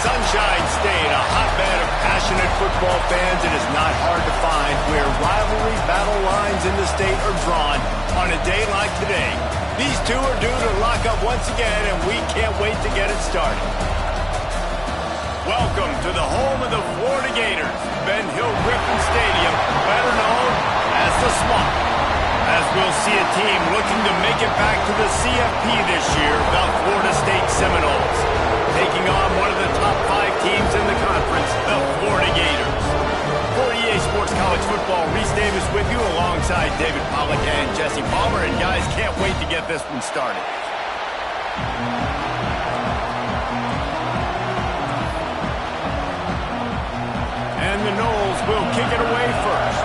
Sunshine State, a hotbed of passionate football fans. It is not hard to find where rivalry battle lines in the state are drawn on a day like today. These two are due to lock up once again, and we can't wait to get it started. Welcome to the home of the Florida Gators, Ben Hill Griffin Stadium, better known as the Swamp. As we'll see a team looking to make it back to the CFP this year, the Florida State Seminoles, taking on one of the top 5 teams in the conference, the Florida Gators. For EA Sports College Football, Reese Davis with you alongside David Pollack and Jesse Palmer. And guys, can't wait to get this one started. And the Noles will kick it away first.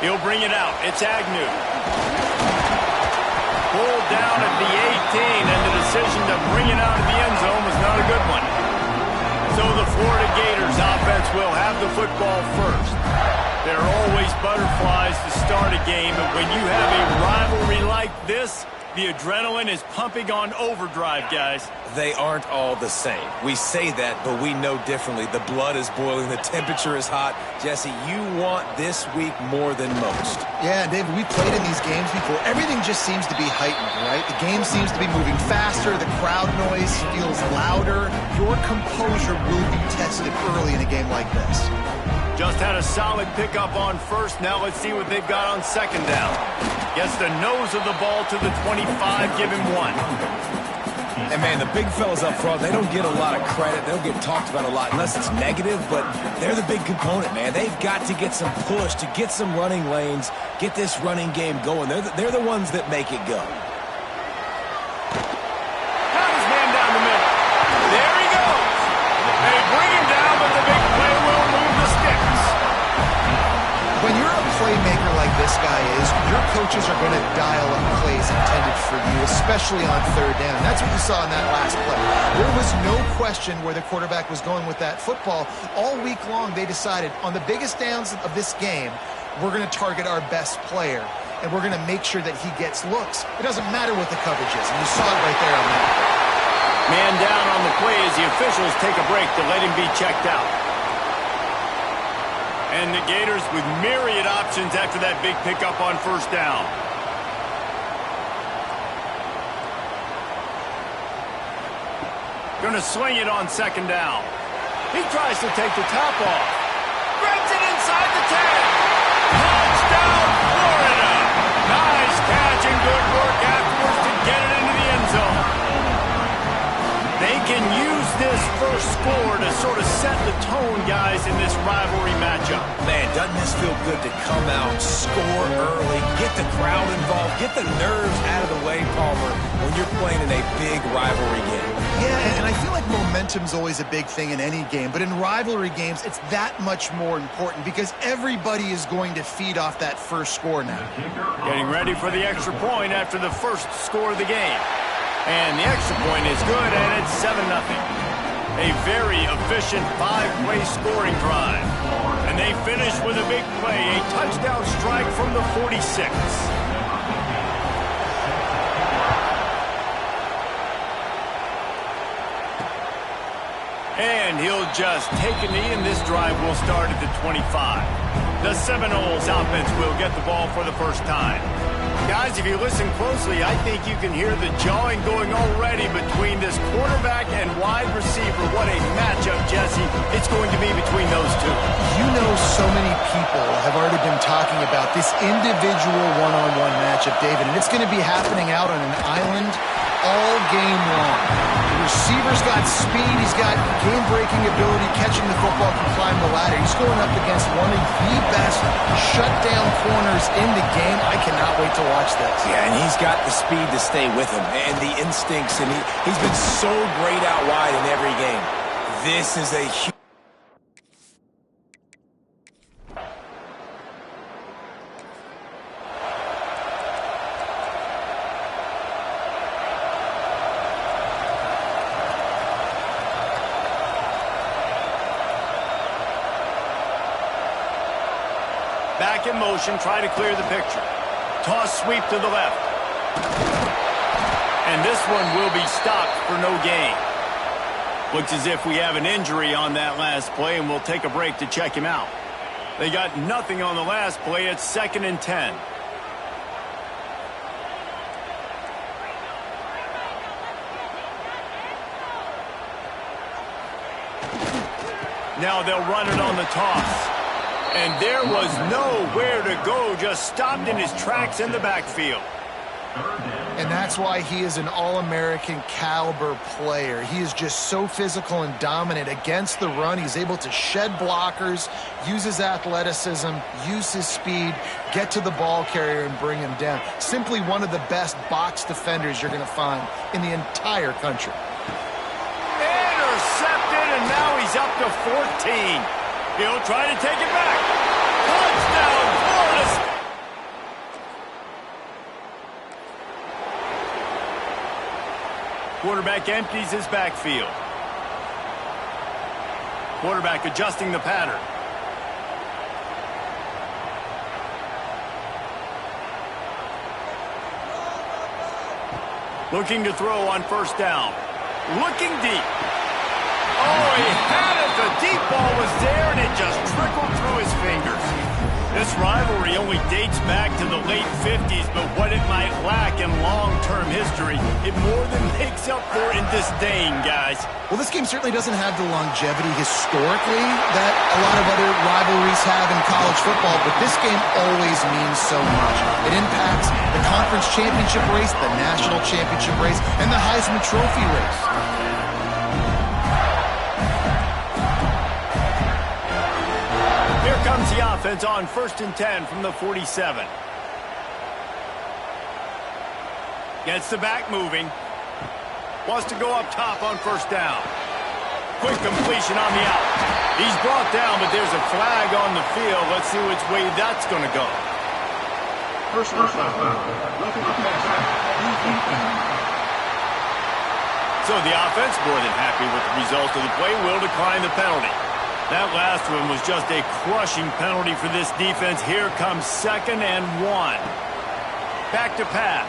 He'll bring it out. It's Agnew. Pulled down at the 18, and the decision to bring it out of the end zone was not a good one. So the Florida Gators offense will have the football first. There are always butterflies to start a game, but when you have a rivalry like this, the adrenaline is pumping on overdrive, guys. They aren't all the same. We say that, but we know differently. The blood is boiling. The temperature is hot. Jesse, you want this week more than most. Yeah, David, we played in these games before. Everything just seems to be heightened, right? The game seems to be moving faster. The crowd noise feels louder. Your composure will be tested early in a game like this. Just had a solid pickup on first. Now let's see what they've got on second down. Gets the nose of the ball to the 25, give him 1. And, man, the big fellas up front, they don't get a lot of credit. They don't get talked about a lot unless it's negative, but they're the big component, man. They've got to get some push, to get some running lanes, get this running game going. They're the ones that make it go. Got his man down the middle. There he goes. They bring him down, but the big play will move the sticks. When you're a playmaker like this guy is, your coaches are going to dial up plays intended for you, especially on third down. That's what you saw in that last play. There was no question where the quarterback was going with that football. All week long, they decided on the biggest downs of this game, we're going to target our best player, and we're going to make sure that he gets looks. It doesn't matter what the coverage is, and you saw it right there on that. Man down on the play as the officials take a break to let him be checked out. And the Gators with myriad options after that big pickup on first down. Gonna swing it on second down. He tries to take the top off. Grabs it inside the 10. Touchdown, Florida. Nice catch and good work afterwards to get it into the end zone. They can use this first score to sort of set the tone, guys, in this rivalry matchup. Man, doesn't this feel good to come out, score early, get the crowd involved, get the nerves out of the way, Palmer, when you're playing in a big rivalry game? Yeah, and I feel like momentum's always a big thing in any game, but in rivalry games, it's that much more important because everybody is going to feed off that first score now. Getting ready for the extra point after the first score of the game. And the extra point is good, and it's 7-0. A very efficient 5-play scoring drive. And they finish with a big play, a touchdown strike from the 46. And he'll just take a knee, and this drive will start at the 25. The Seminoles offense will get the ball for the first time. Guys, if you listen closely, I think you can hear the jawing going already between this quarterback and wide receiver. What a matchup, Jesse, it's going to be between those two. You know, so many people have already been talking about this individual one-on-one matchup, David, and it's going to be happening out on an island all game long. The receiver's got speed, he's got game-breaking ability, catching the football, can climb the ladder. He's going up against one of the best shutdown corners in the game. I cannot wait to watch this. Yeah, and he's got the speed to stay with him and the instincts, and he's been so great out wide in every game. This is a huge... Back in motion, try to clear the picture. Toss sweep to the left. And this one will be stopped for no gain. Looks as if we have an injury on that last play, and we'll take a break to check him out. They got nothing on the last play. It's 2nd and 10. Now they'll run it on the toss. And there was nowhere to go, just stopped in his tracks in the backfield. And that's why he is an All-American caliber player. He is just so physical and dominant against the run. He's able to shed blockers, use his athleticism, use his speed, get to the ball carrier and bring him down. Simply one of the best box defenders you're going to find in the entire country. Intercepted, and now he's up to 14. He'll try to take it back. Touchdown, Florida State. Quarterback empties his backfield. Quarterback adjusting the pattern. Looking to throw on 1st down. Looking deep. Oh, he had it. The deep ball was there, and it just trickled through his fingers. This rivalry only dates back to the late 50s, but what it might lack in long-term history, it more than makes up for in disdain, guys. Well, this game certainly doesn't have the longevity historically that a lot of other rivalries have in college football, but this game always means so much. It impacts the conference championship race, the national championship race, and the Heisman Trophy race. Here comes the offense on 1st and 10 from the 47. Gets the back moving. Wants to go up top on 1st down. Quick completion on the out. He's brought down, but there's a flag on the field. Let's see which way that's going to go. So the offense, more than happy with the result of the play, will decline the penalty. That last one was just a crushing penalty for this defense. Here comes 2nd and 1. Back to pass.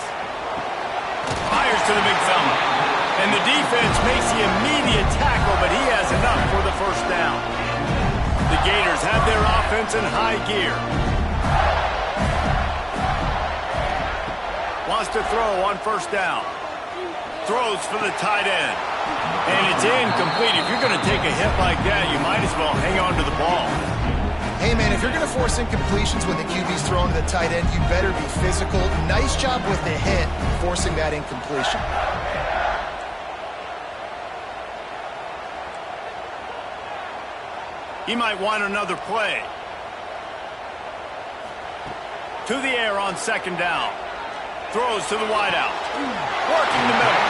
Fires to the big fella. And the defense makes the immediate tackle, but he has enough for the 1st down. The Gators have their offense in high gear. Wants to throw on 1st down. Throws for the tight end. And it's incomplete. If you're going to take a hit like that, you might as well hang on to the ball. Hey, man, if you're going to force incompletions when the QB's throwing to the tight end, you better be physical. Nice job with the hit, forcing that incompletion. He might want another play. To the air on 2nd down. Throws to the wideout. Working the middle.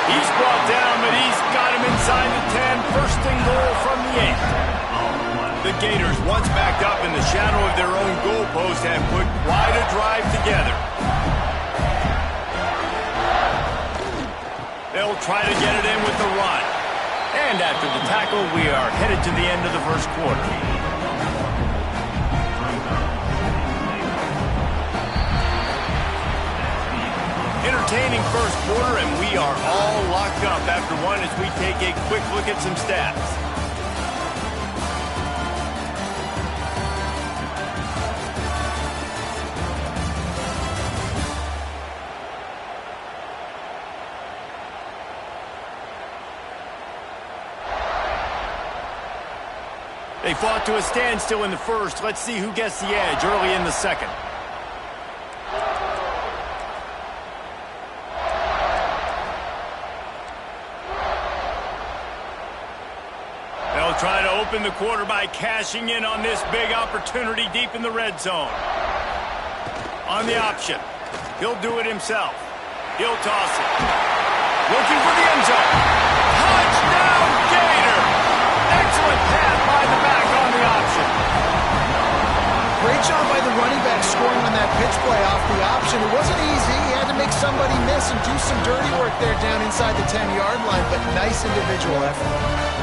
He's brought down, but he's got him inside the 10. 1st and goal from the 8. The Gators, once backed up in the shadow of their own goalpost, have put quite a drive together. They'll try to get it in with the run. And after the tackle, we are headed to the end of the 1st quarter. Entertaining 1st quarter, and we are all locked up after one as we take a quick look at some stats. They fought to a standstill in the 1st. Let's see who gets the edge early in the 2nd. Try to open the quarter by cashing in on this big opportunity deep in the red zone. On the option. He'll do it himself. He'll toss it. Looking for the end zone. Touchdown, Gator! Excellent pass by the back on the option. Great job by the running back scoring on that pitch play off the option. It wasn't easy. He had to make somebody miss and do some dirty work there down inside the 10-yard line, but nice individual effort.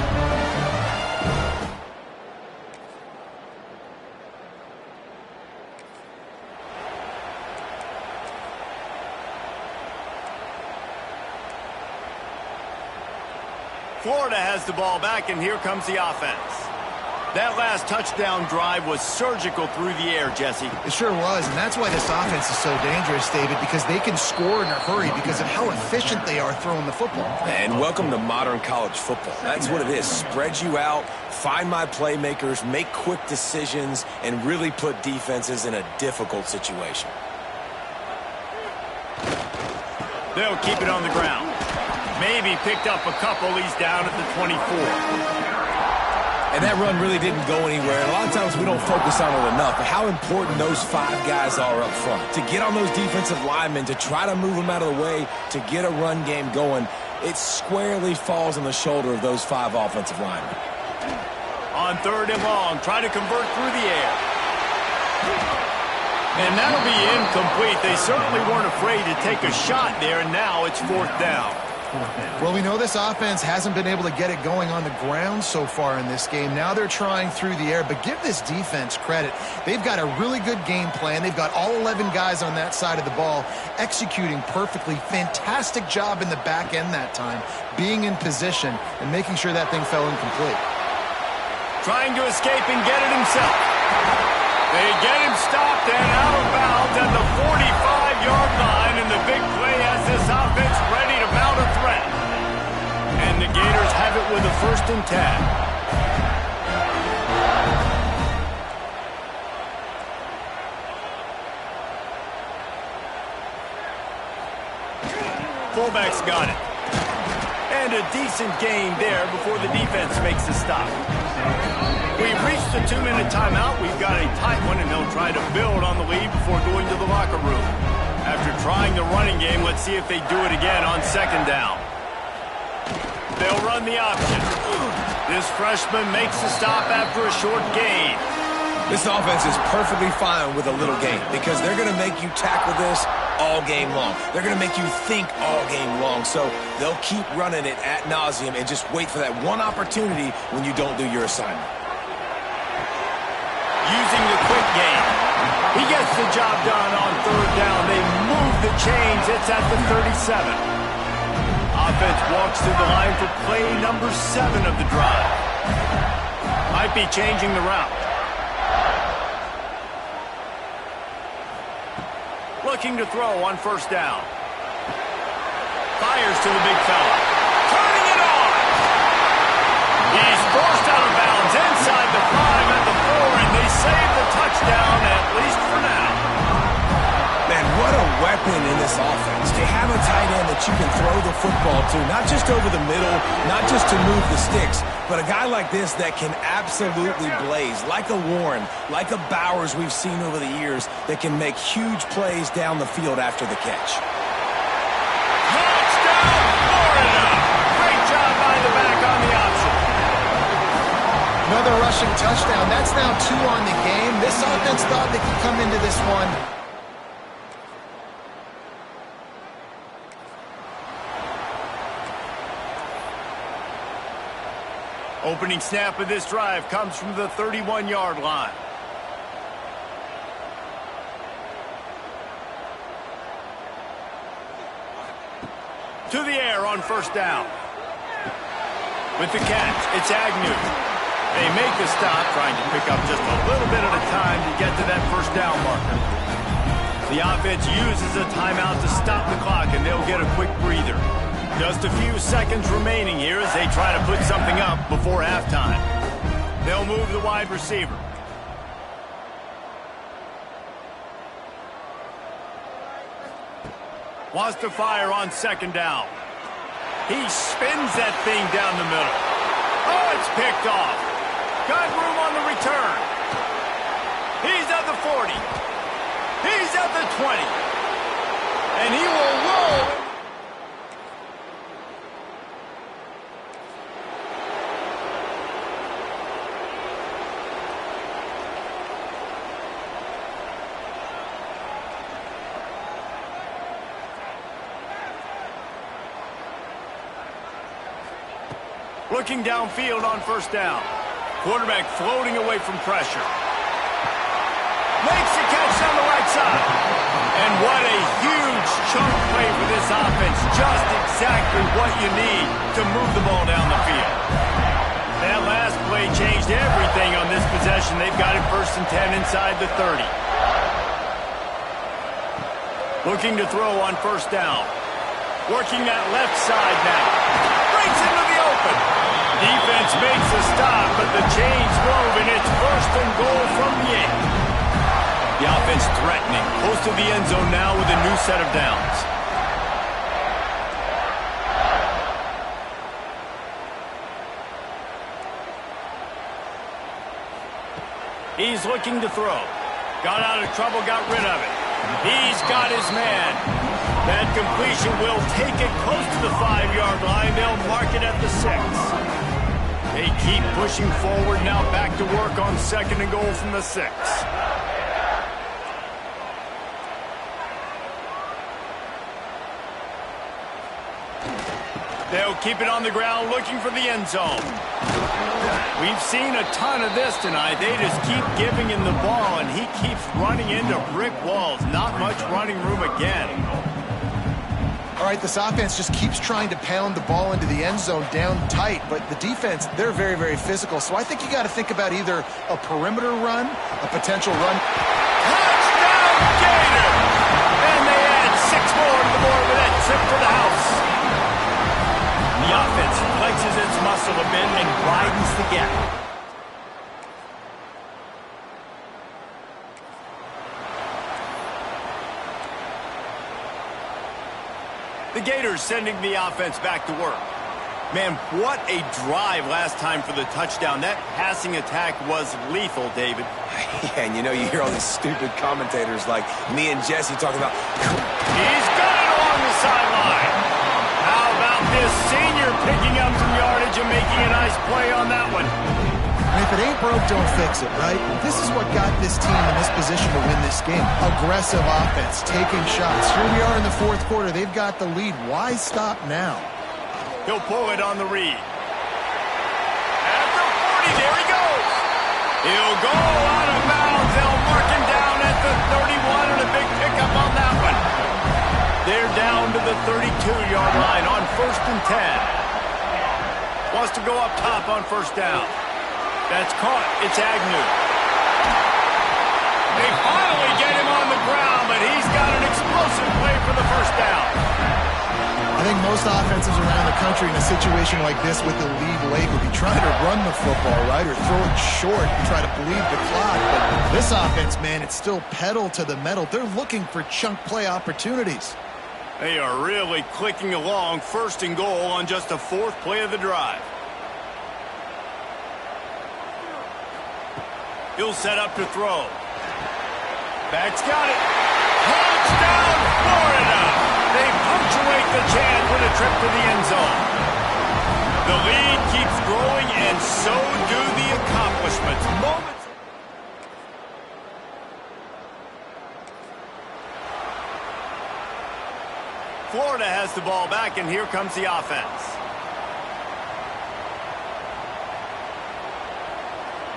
Florida has the ball back, and here comes the offense. That last touchdown drive was surgical through the air, Jesse. It sure was, and that's why this offense is so dangerous, David, because they can score in a hurry because of how efficient they are throwing the football. And welcome to modern college football. That's what it is. Spread you out, find my playmakers, make quick decisions, and really put defenses in a difficult situation. They'll keep it on the ground. Maybe picked up a couple. He's down at the 24. And that run really didn't go anywhere. And a lot of times we don't focus on it enough, but how important those 5 guys are up front. To get on those defensive linemen, to try to move them out of the way, to get a run game going, it squarely falls on the shoulder of those 5 offensive linemen. On 3rd and long, trying to convert through the air. And that'll be incomplete. They certainly weren't afraid to take a shot there, and now it's 4th down. Well, we know this offense hasn't been able to get it going on the ground so far in this game. Now they're trying through the air, but give this defense credit. They've got a really good game plan. They've got all 11 guys on that side of the ball executing perfectly. Fantastic job in the back end that time, being in position and making sure that thing fell incomplete. Trying to escape and get it himself. They get him stopped and out of bounds at the 45-yard line, and the big play has this offense ready to mount a threat. And the Gators have it with a 1st and 10. Fullback's got it. And a decent gain there before the defense makes a stop. We've reached the 2-minute timeout. We've got a tight one, and they'll try to build on the lead before going to the locker room. After trying the running game, let's see if they do it again on 2nd down. They'll run the option. This freshman makes the stop after a short gain. This offense is perfectly fine with a little game because they're going to make you tackle this all game long. They're going to make you think all game long. So they'll keep running it ad nauseum and just wait for that one opportunity when you don't do your assignment. Using the quick game. He gets the job done on 3rd down. They move the chains. It's at the 37. Offense walks to the line for play number 7 of the drive. Might be changing the route. Looking to throw on 1st down. Fires to the big fella. Turning it on. He's forced out of bounds inside the 5 at the 4, and they save the touchdown, at least for now. Man, what a weapon in this offense. To have a tight end that you can throw the football to, not just over the middle, not just to move the sticks, but a guy like this that can absolutely blaze, like a Warren, like a Bowers we've seen over the years, that can make huge plays down the field after the catch. Touchdown, Florida! Great job by the back on the option. Another rushing touchdown. That's now 2 on the game. This offense thought they could come into this one. Opening snap of this drive comes from the 31-yard line. To the air on 1st down. With the catch, it's Agnew. They make the stop, trying to pick up just a little bit at a time to get to that 1st down marker. The offense uses a timeout to stop the clock, and they'll get a quick breather. Just a few seconds remaining here as they try to put something up before halftime. They'll move the wide receiver. Wants to fire on 2nd down. He spins that thing down the middle. Oh, it's picked off. Got room on the return. He's at the 40. He's at the 20. And he will roll. Looking downfield on 1st down. Quarterback floating away from pressure. Makes the catch on the right side. And what a huge chunk play for this offense just exactly what you need to move the ball down the field. That last play changed everything on this possession. They've got it 1st and 10 inside the 30. Looking to throw on 1st down. Working that left side now. Breaks into the open. Defense makes the stop, but the chains move, and it's 1st and goal from the 8. The offense threatening. Close to the end zone now with a new set of downs. He's looking to throw. Got out of trouble, got rid of it. He's got his man. That completion will take it close to the 5-yard line. They'll mark it at the 6. They keep pushing forward now, back to work on 2nd and goal from the 6. They'll keep it on the ground, looking for the end zone. We've seen a ton of this tonight. They just keep giving him the ball, and he keeps running into brick walls. Not much running room again. All right, this offense just keeps trying to pound the ball into the end zone down tight, but the defense, they're very, very physical. So I think you got to think about either a perimeter run, a potential run. Touchdown, Gator! And they add 6 more to the board with that trip to the house. The offense flexes its muscle a bit and widens the gap. The Gators sending the offense back to work. Man, what a drive last time for the touchdown. That passing attack was lethal, David. Yeah, and you know, you hear all these stupid commentators like me and Jesse talking about... He's got it along the sideline. How about this senior picking up some yardage and making a nice play on that one? And if it ain't broke, don't fix it, right? This is what got this team in this position to win this game. Aggressive offense, taking shots. Here we are in the 4th quarter. They've got the lead. Why stop now? He'll pull it on the read. At the 40, there he goes. He'll go out of bounds. They'll mark him down at the 31 and a big pickup on that one. They're down to the 32-yard line on 1st and 10. Wants to go up top on 1st down. That's caught. It's Agnew. They finally get him on the ground, but he's got an explosive play for the 1st down. I think most offenses around the country in a situation like this with the lead late would be trying to run the football, right, or throw it short and try to bleed the clock. But this offense, man, it's still pedal to the metal. They're looking for chunk play opportunities. They are really clicking along. 1st and goal on just the 4th play of the drive. He'll set up to throw. Back's got it. Touchdown, Florida! They punctuate the chant with a trip to the end zone. The lead keeps growing, and so do the accomplishments. Moments. Florida has the ball back, and here comes the offense.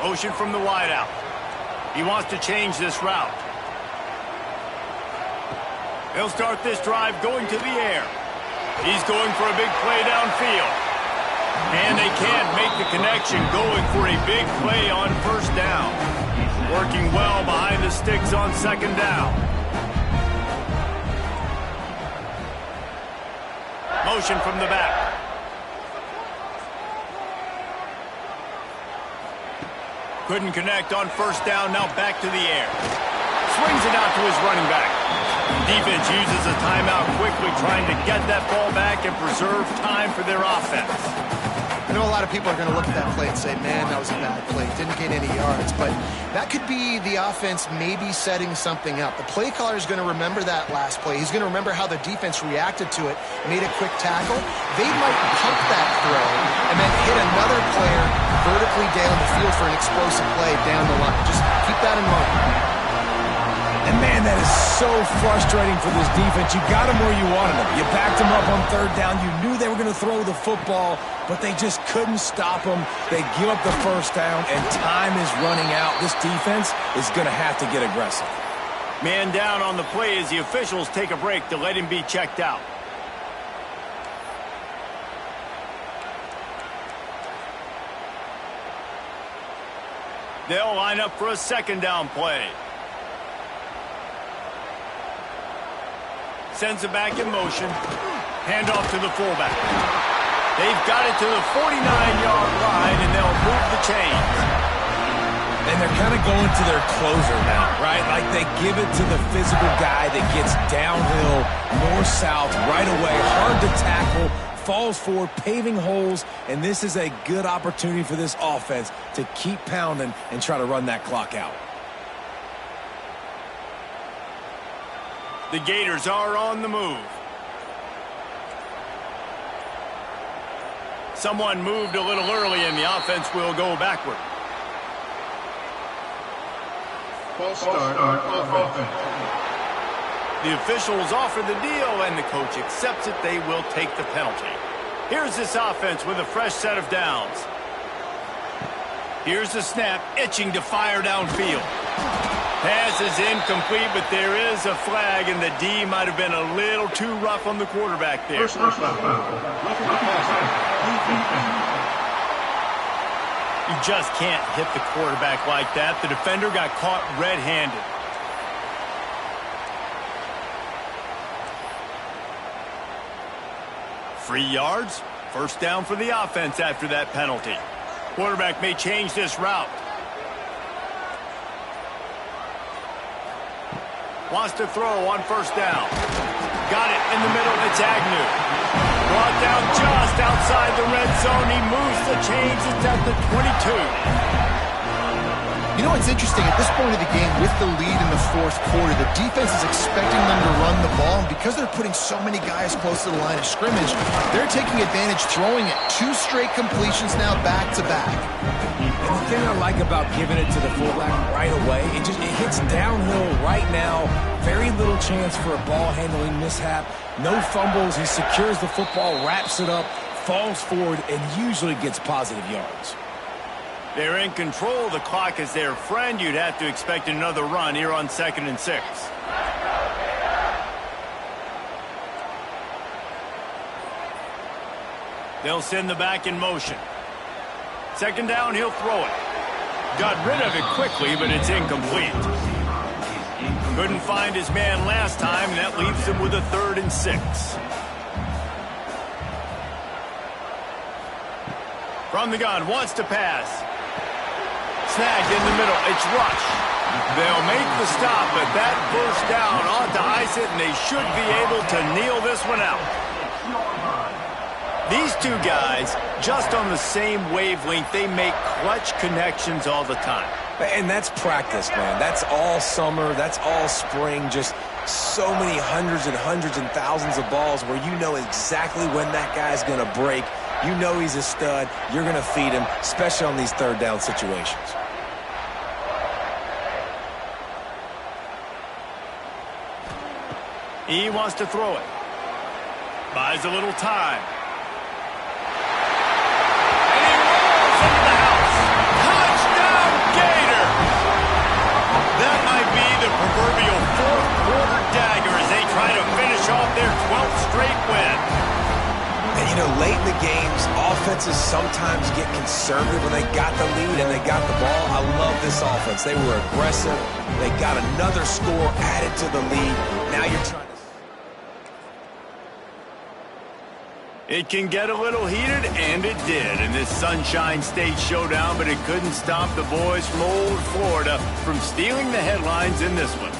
Motion from the wideout. He wants to change this route. He'll start this drive going to the air. He's going for a big play downfield. And they can't make the connection, going for a big play on 1st down. Working well behind the sticks on 2nd down. Motion from the back. Couldn't connect on 1st down, now back to the air. Swings it out to his running back. Defense uses a timeout quickly, trying to get that ball back and preserve time for their offense. I know a lot of people are going to look at that play and say, man, that was a bad play. Didn't gain any yards. But that could be the offense maybe setting something up. The play caller is going to remember that last play. He's going to remember how the defense reacted to it, made a quick tackle. They might pump that throw and then hit another player vertically down the field for an explosive play down the line. Just keep that in mind. And, man, that is so frustrating for this defense. You got them where you wanted them. You backed them up on 3rd down. You knew they were going to throw the football, but they just couldn't stop them. They give up the 1st down, and time is running out. This defense is going to have to get aggressive. Man down on the play as the officials take a break to let him be checked out. They'll line up for a second down play. Sends it back in motion. Handoff to the fullback. They've got it to the 49-yard line, and they'll move the chains. And they're kind of going to their closer now, right? Like they give it to the physical guy that gets downhill, north-south, right away, hard to tackle, falls forward, paving holes, and this is a good opportunity for this offense to keep pounding and try to run that clock out. The Gators are on the move. Someone moved a little early, and the offense will go backward. False start on offense. The officials offer the deal, and the coach accepts it. They will take the penalty. Here's this offense with a fresh set of downs. Here's the snap, itching to fire downfield. Pass is incomplete, but there is a flag, and the D might have been a little too rough on the quarterback there. Personal foul. You just can't hit the quarterback like that. The defender got caught red-handed. Free yards. First down for the offense after that penalty. Quarterback may change this route. Wants to throw on first down. Got it in the middle. It's Agnew. Brought down just outside the red zone. He moves the chains. It's at the 22. You know what's interesting? At this point of the game, with the lead in the fourth quarter, the defense is expecting them to run the ball. And because they're putting so many guys close to the line of scrimmage, they're taking advantage, throwing it. 2 straight completions now back-to-back. And the thing I like about giving it to the fullback right away, it hits downhill right now. Very little chance for a ball handling mishap. No fumbles. He secures the football, wraps it up, falls forward, and usually gets positive yards. They're in control. The clock is their friend. You'd have to expect another run here on 2nd and 6. They'll send the back in motion. Second down, he'll throw it. Got rid of it quickly, but it's incomplete. Couldn't find his man last time, and that leaves him with a 3rd and 6. From the gun, wants to pass. Snagged in the middle. It's Rush. They'll make the stop, but that first down ought to ice it, and they should be able to kneel this one out. These two guys, just on the same wavelength, they make clutch connections all the time. And that's practice, man. That's all summer. That's all spring. Just so many hundreds and thousands of balls where you know exactly when that guy's going to break. You know he's a stud. You're going to feed him, especially on these third down situations. He wants to throw it. Buys a little time. And he rolls into the house. Touchdown, Gator! That might be the proverbial fourth-quarter dagger as they try to finish off their 12th straight win. And, you know, late in the games, offenses sometimes get conservative when they got the lead and they got the ball. I love this offense. They were aggressive. They got another score added to the lead. Now you're trying to... It can get a little heated, and it did in this Sunshine State showdown, but it couldn't stop the boys from old Florida from stealing the headlines in this one.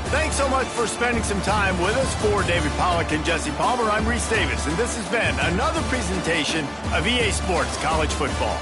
Thanks so much for spending some time with us. For David Pollack and Jesse Palmer, I'm Reese Davis, and this has been another presentation of EA Sports College Football.